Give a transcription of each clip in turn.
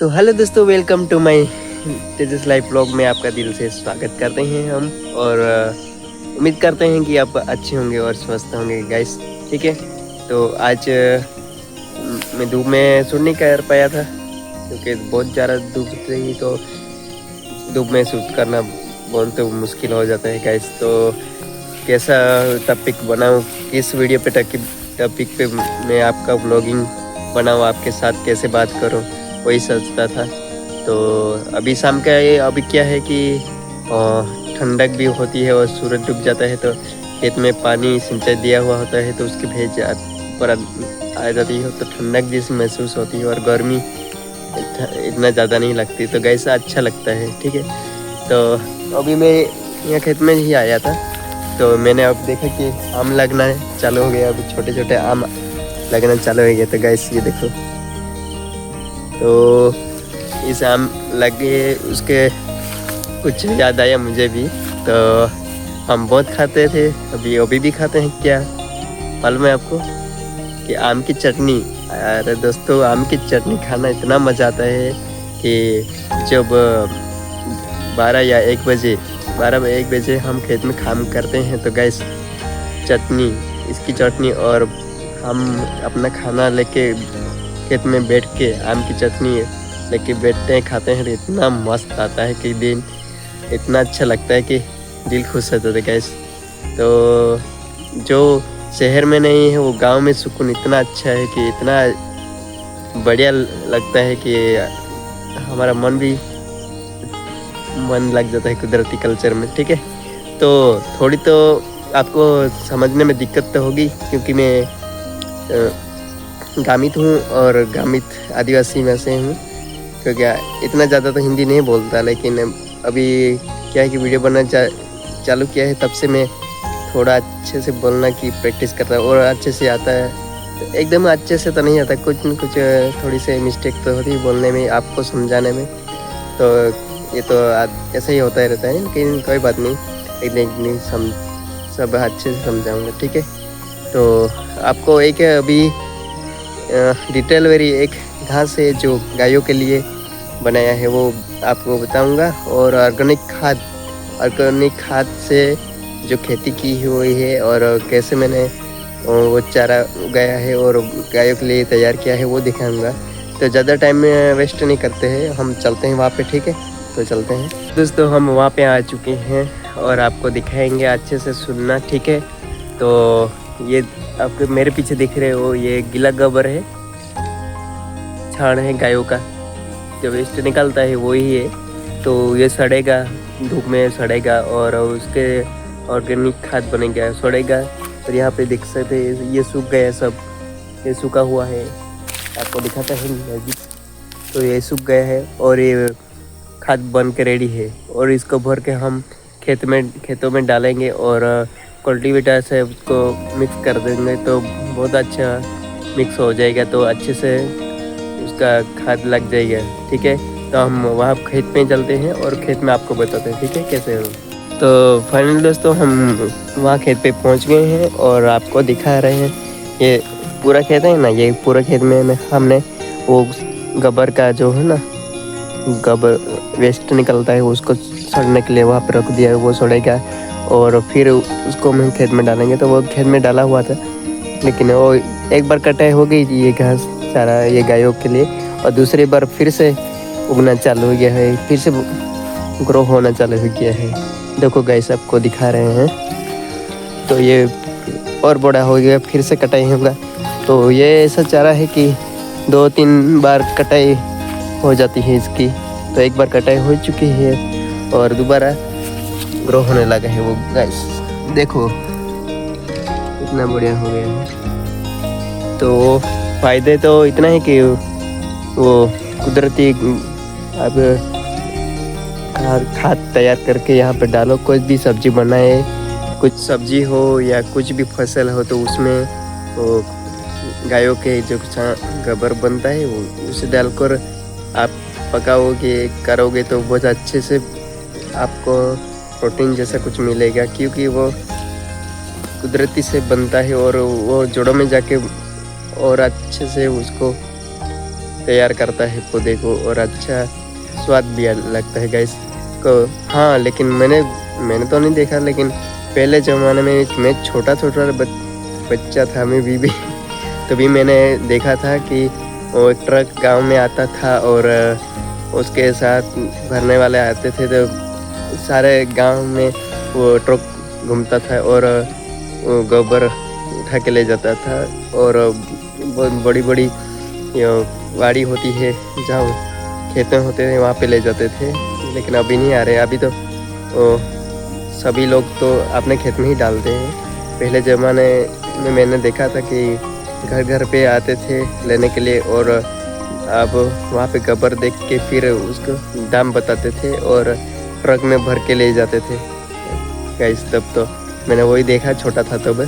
तो हेलो दोस्तों, welcome to my Tejas life blog में आपका दिल से स्वागत करते हैं हम। और उम्मीद करते हैं कि आप अच्छे होंगे और स्वस्थ होंगे गाइस। ठीक है, तो आज मैं धूप में शूट नहीं कर पाया था क्योंकि बहुत ज़्यादा धूप थी, तो धूप में शूट करना बहुत मुश्किल हो जाता है गाइस। तो कैसा टॉपिक बनाऊँ, किस वीडियो पे टॉपिक पे मैं आपका ब्लॉगिंग बनाऊँ, आपके साथ कैसे बात करूँ, वही सोचता था। तो अभी शाम का ये अभी क्या है कि ठंडक भी होती है और सूरज डूब जाता है, तो खेत में पानी सिंचाई दिया हुआ होता है तो उसकी भेज ऊपर आ जाती है, तो ठंडक जैसी महसूस होती है और गर्मी इतना ज़्यादा नहीं लगती, तो कैसा अच्छा लगता है। ठीक है, तो अभी मैं यहाँ खेत में ही आया था, तो मैंने अब देखा कि आम लगना चालू हो गया। अभी छोटे छोटे आम लगना चालू हो गया, तो गैस ये देखो, तो इस आम लगे उसके कुछ याद आया मुझे भी। तो हम बहुत खाते थे, अभी भी खाते हैं। क्या मालूम है आपको कि आम की चटनी, अरे दोस्तों आम की चटनी खाना इतना मज़ा आता है कि जब 12 या 1 बजे हम खेत में काम करते हैं, तो गैस चटनी, इसकी चटनी, और हम अपना खाना लेके खेत में बैठ के आम की चटनी लेके बैठते हैं, खाते हैं, तो इतना मस्त आता है कि दिन इतना अच्छा लगता है कि दिल खुश हो जाता है गैस। तो जो शहर में नहीं है वो गांव में सुकून इतना अच्छा है कि इतना बढ़िया लगता है कि हमारा मन लग जाता है कुदरती कल्चर में। ठीक है, तो थोड़ी तो आपको समझने में दिक्कत तो होगी क्योंकि मैं गामित हूँ और गामित आदिवासी में से हूँ, क्योंकि इतना ज़्यादा तो हिंदी नहीं बोलता, लेकिन अभी क्या है कि वीडियो बनना चालू किया है, तब से मैं थोड़ा अच्छे से बोलना की प्रैक्टिस करता हूँ और अच्छे से आता है। तो एकदम अच्छे से तो नहीं आता, कुछ न कुछ थोड़ी सी मिस्टेक तो होती है बोलने में, आपको समझाने में। तो ये तो ऐसा ही होता ही रहता है, लेकिन कोई बात नहीं, एक सब अच्छे से समझाऊँगा। ठीक है, तो आपको एक अभी डिटेल वेरी एक घास है जो गायों के लिए बनाया है, वो आपको बताऊंगा। और ऑर्गेनिक खाद से जो खेती की हुई है और कैसे मैंने वो चारा उगाया है और गायों के लिए तैयार किया है, वो दिखाऊंगा। तो ज़्यादा टाइम में वेस्ट नहीं करते हैं, हम चलते हैं वहाँ पे। ठीक है, तो चलते हैं दोस्तों, हम वहाँ पे आ चुके हैं और आपको दिखाएंगे, अच्छे से सुनना। ठीक है, तो ये आपके मेरे पीछे दिख रहे हो, ये गीला गोबर है, छाण है गायों का, जो वेस्ट निकलता है वही है। तो ये सड़ेगा, धूप में सड़ेगा और उसके ऑर्गेनिक खाद बनेगा, सड़ेगा। और यहाँ पे देख सकते हैं ये सूख गया, सब ये सूखा हुआ है, आपको दिखाता है नज़दीक। तो ये सूख गया है और ये खाद बन के रेडी है, और इसको भर के हम खेतों में डालेंगे और कल्टीवेटर से उसको मिक्स कर देंगे, तो बहुत अच्छा मिक्स हो जाएगा, तो अच्छे से उसका खाद लग जाएगा। ठीक है, तो हम वहाँ खेत में चलते हैं और खेत में आपको बताते हैं। ठीक है, कैसे हो। तो फाइनल दोस्तों, हम वहाँ खेत पे पहुँच गए हैं और आपको दिखा रहे हैं। ये पूरा खेत है ना, ये पूरा खेत में हमने वो गोबर का जो है ना, गोबर वेस्ट निकलता है, उसको सड़ने के लिए वहाँ पर रख दिया है, वो सड़ेगा और फिर उसको हम खेत में डालेंगे। तो वो खेत में डाला हुआ था, लेकिन वो एक बार कटाई हो गई ये घास चारा ये गायों के लिए, और दूसरी बार फिर से उगना चालू हो गया है, फिर से ग्रो होना चालू हो गया है। देखो गाइस, आपको दिखा रहे हैं, तो ये और बड़ा हो गया, फिर से कटाई होगा। तो ये ऐसा चारा है कि 2-3 बार कटाई हो जाती है इसकी। तो एक बार कटाई हो चुकी है और दोबारा ग्रो होने लगा है वो गाइस, देखो कितना बढ़िया हो गया है। तो फायदे तो इतना है कि वो कुदरती अब खाद तैयार करके यहाँ पे डालो, कोई भी सब्जी बनाए, कुछ सब्जी हो या कुछ भी फसल हो, तो उसमें वो गायों के जो गोबर बनता है वो उसे डालकर आप पकाओगे करोगे, तो बहुत अच्छे से आपको प्रोटीन जैसा कुछ मिलेगा, क्योंकि वो कुदरती से बनता है और वो जड़ों में जाके और अच्छे से उसको तैयार करता है पौधे को और अच्छा स्वाद भी लगता है गाइस को। हाँ, लेकिन मैंने तो नहीं देखा, लेकिन पहले ज़माने में मैं छोटा बच्चा था, मैं भी तभी मैंने देखा था कि वो ट्रक गांव में आता था और उसके साथ भरने वाले आते थे, तो सारे गांव में वो ट्रक घूमता था और वो गोबर उठा के ले जाता था। और बहुत बड़ी बड़ी वाड़ी होती है जहाँ खेतें होते थे वहाँ पे ले जाते थे, लेकिन अभी नहीं आ रहे। अभी तो सभी लोग तो अपने खेत में ही डालते हैं। पहले ज़माने में मैंने देखा था कि घर घर पे आते थे लेने के लिए, और अब वहाँ पे गोबर देख के फिर उसको दाम बताते थे और ट्रक में भर के ले जाते थे गाइस। तब तो मैंने वही देखा, छोटा था तब।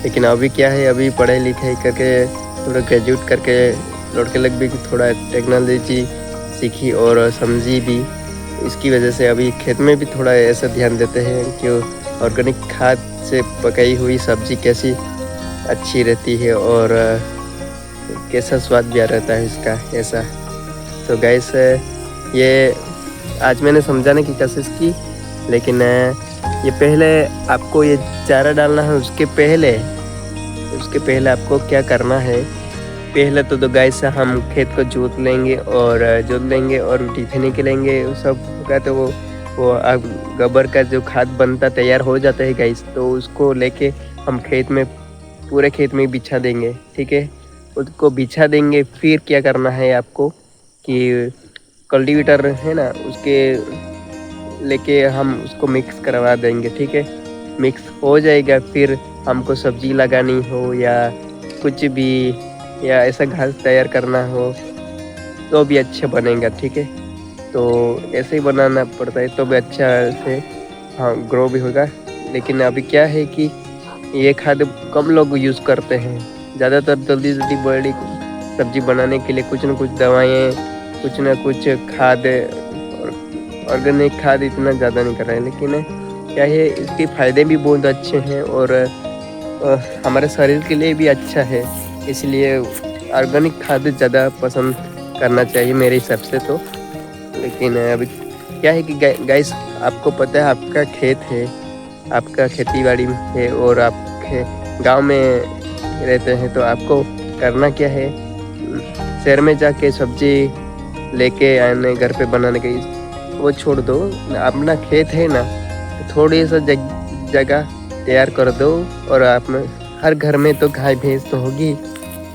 लेकिन अभी क्या है, अभी पढ़ाई लिखाई करके थोड़ा ग्रेजुएट करके लौट के लग भी थोड़ा टेक्नोलॉजी सीखी और समझी भी। इसकी वजह से अभी खेत में भी थोड़ा ऐसा ध्यान देते हैं कि ऑर्गेनिक खाद से पकाई हुई सब्जी कैसी अच्छी रहती है और कैसा स्वाद भी आ रहता है इसका ऐसा। तो गाइस ये आज मैंने समझाने की कोशिश की, लेकिन ये पहले आपको ये चारा डालना है। उसके पहले आपको क्या करना है, पहले तो गाइस हम खेत को जोत लेंगे और टिफिन निकलेंगे सब होगा, तो वो गोबर का जो खाद बनता तैयार हो जाता है गाइस, तो उसको लेके हम पूरे खेत में बिछा देंगे। ठीक है, उसको बिछा देंगे। फिर क्या करना है आपको कि कल्टीवेटर है ना, उसके लेके हम उसको मिक्स करवा देंगे। ठीक है, मिक्स हो जाएगा। फिर हमको सब्जी लगानी हो या कुछ भी या ऐसा घास तैयार करना हो तो भी अच्छा बनेगा। ठीक है, तो ऐसे ही बनाना पड़ता है तो भी अच्छा से हाँ ग्रो भी होगा। लेकिन अभी क्या है कि ये खाद कम लोग यूज़ करते हैं। ज़्यादातर जल्दी बड़ी सब्जी बनाने के लिए कुछ न कुछ दवाएं, कुछ न कुछ खाद, ऑर्गेनिक खाद इतना ज़्यादा नहीं कर रहे हैं। लेकिन क्या है, इसके फ़ायदे भी बहुत अच्छे हैं और हमारे शरीर के लिए भी अच्छा है। इसलिए ऑर्गेनिक खाद ज़्यादा पसंद करना चाहिए मेरे हिसाब से तो। लेकिन अभी क्या है कि गाइस, आपको पता है आपका खेत है, आपका खेती बाड़ी है और आप गांव में रहते हैं, तो आपको करना क्या है, शहर में जाके सब्जी लेके आने घर पे बनाने के वो छोड़ दो। अपना खेत है ना, थोड़ी सा जगह तैयार कर दो और आप में हर घर में तो गाय भैंस तो होगी,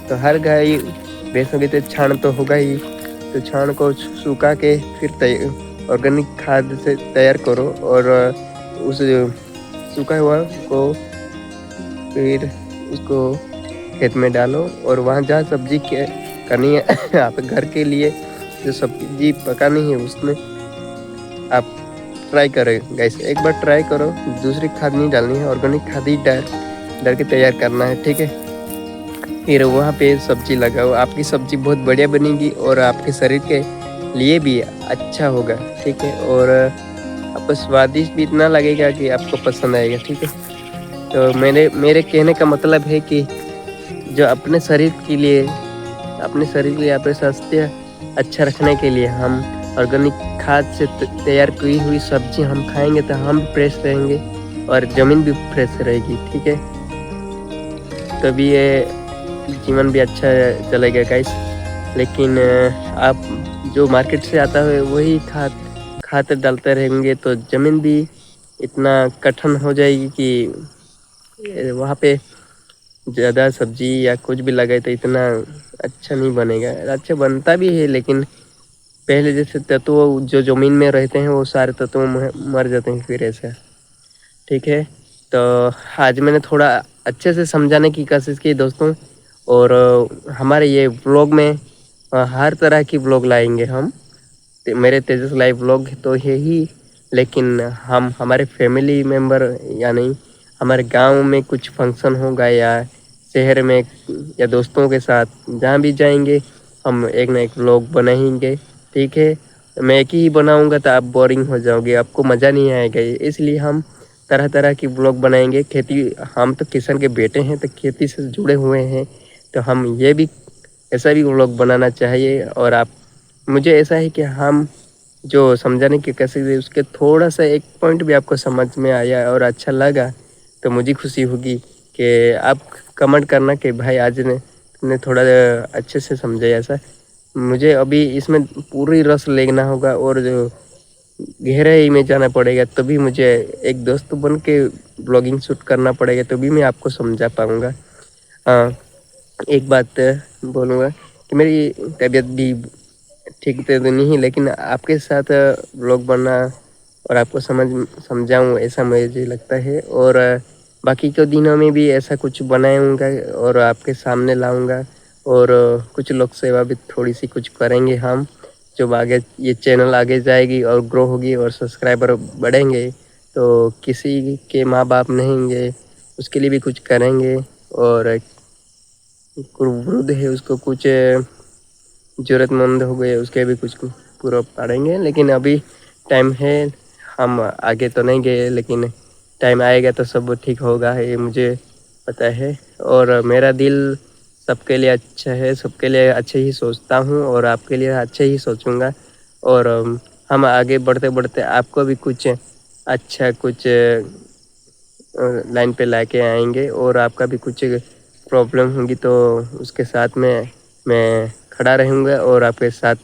तो हर गाय भैंस होगी तो छान तो होगा ही, तो छान को सुखा के फिर ऑर्गेनिक खाद से तैयार करो और उस सूखा हुआ को फिर उसको खेत में डालो और वहाँ जहाँ सब्जी करनी है आप घर के लिए जो सब्जी पकानी है उसमें आप ट्राई करें गाइस। एक बार ट्राई करो, दूसरी खाद नहीं डालनी है, ऑर्गेनिक खाद ही डाल के तैयार करना है। ठीक है, फिर वहाँ पे सब्जी लगाओ, आपकी सब्जी बहुत बढ़िया बनेगी और आपके शरीर के लिए भी अच्छा होगा। ठीक है, और आपको स्वादिष्ट भी इतना लगेगा कि आपको पसंद आएगा। ठीक है, तो मेरे कहने का मतलब है कि जो अपने शरीर के लिए अपने स्वास्थ्य अच्छा रखने के लिए हम ऑर्गेनिक खाद से तैयार की हुई सब्जी हम खाएंगे तो हम फ्रेश रहेंगे और ज़मीन भी फ्रेश रहेगी। ठीक है, तभी ये जीवन भी अच्छा चलेगा गाइस। लेकिन आप जो मार्केट से आता है वही खाद डालते रहेंगे तो ज़मीन भी इतना कठिन हो जाएगी कि वहाँ पे ज़्यादा सब्जी या कुछ भी लगाए तो इतना अच्छा नहीं बनेगा। अच्छा बनता भी है, लेकिन पहले जैसे तत्व जो ज़मीन में रहते हैं वो सारे तत्व मर जाते हैं फिर ऐसा। ठीक है, तो आज मैंने थोड़ा अच्छे से समझाने की कोशिश की दोस्तों, और हमारे ये व्लॉग में हर तरह की व्लॉग लाएंगे हम। मेरे तेजस लाइव व्लॉग तो है ही, लेकिन हम हमारे फैमिली मेम्बर यानी हमारे गांव में कुछ फंक्शन होगा या शहर में या दोस्तों के साथ जहाँ भी जाएंगे हम एक ना एक व्लॉग बनाएंगे। ठीक है, मैं एक ही बनाऊंगा तो आप बोरिंग हो जाओगे, आपको मज़ा नहीं आएगा। इसलिए हम तरह तरह की व्लॉग बनाएंगे। खेती, हम तो किसान के बेटे हैं तो खेती से जुड़े हुए हैं, तो हम ये भी ऐसा भी व्लॉग बनाना चाहिए। और आप मुझे ऐसा है कि हम जो समझाने की कोशिश है उसके थोड़ा सा एक पॉइंट भी आपको समझ में आया और अच्छा लगा तो मुझे खुशी होगी कि आप कमेंट करना कि भाई आज ने तुमने थोड़ा अच्छे से समझा ऐसा। मुझे अभी इसमें पूरी रस लेना होगा और जो गहराई में जाना पड़ेगा, तभी मुझे एक दोस्त बन के ब्लॉगिंग शूट करना पड़ेगा, तभी मैं आपको समझा पाऊँगा। हाँ, एक बात बोलूँगा कि मेरी तबीयत भी ठीक तो नहीं, लेकिन आपके साथ व्लॉग बनना और आपको समझाऊँ ऐसा मुझे लगता है। और बाकी के दिनों में भी ऐसा कुछ बनाऊँगा और आपके सामने लाऊँगा। और कुछ लोग सेवा भी थोड़ी सी कुछ करेंगे हम, जब आगे ये चैनल आगे जाएगी और ग्रो होगी और सब्सक्राइबर बढ़ेंगे तो किसी के माँ बाप नहीं होंगे उसके लिए भी कुछ करेंगे। और वृद्ध है उसको कुछ ज़रूरतमंद हो गए उसके भी कुछ पूरा पड़ेंगे। लेकिन अभी टाइम है, हम आगे तो नहीं गए लेकिन टाइम आएगा तो सब ठीक होगा, ये मुझे पता है। और मेरा दिल सबके लिए अच्छा है, सबके लिए अच्छे ही सोचता हूँ और आपके लिए अच्छे ही सोचूंगा। और हम आगे बढ़ते बढ़ते आपको भी कुछ अच्छा कुछ लाइन पे लाके आएंगे और आपका भी कुछ प्रॉब्लम होगी तो उसके साथ में मैं खड़ा रहूँगा और आपके साथ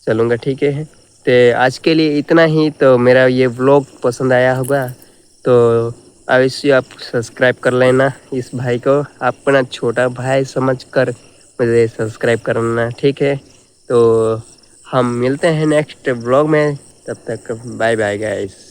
चलूँगा, ठीक है। तो आज के लिए इतना ही। तो मेरा ये व्लॉग पसंद आया होगा तो अवश्य आप सब्सक्राइब कर लेना इस भाई को, अपना छोटा भाई समझकर मुझे सब्सक्राइब करना, ठीक है। तो हम मिलते हैं नेक्स्ट व्लॉग में, तब तक बाय बाय गाइस।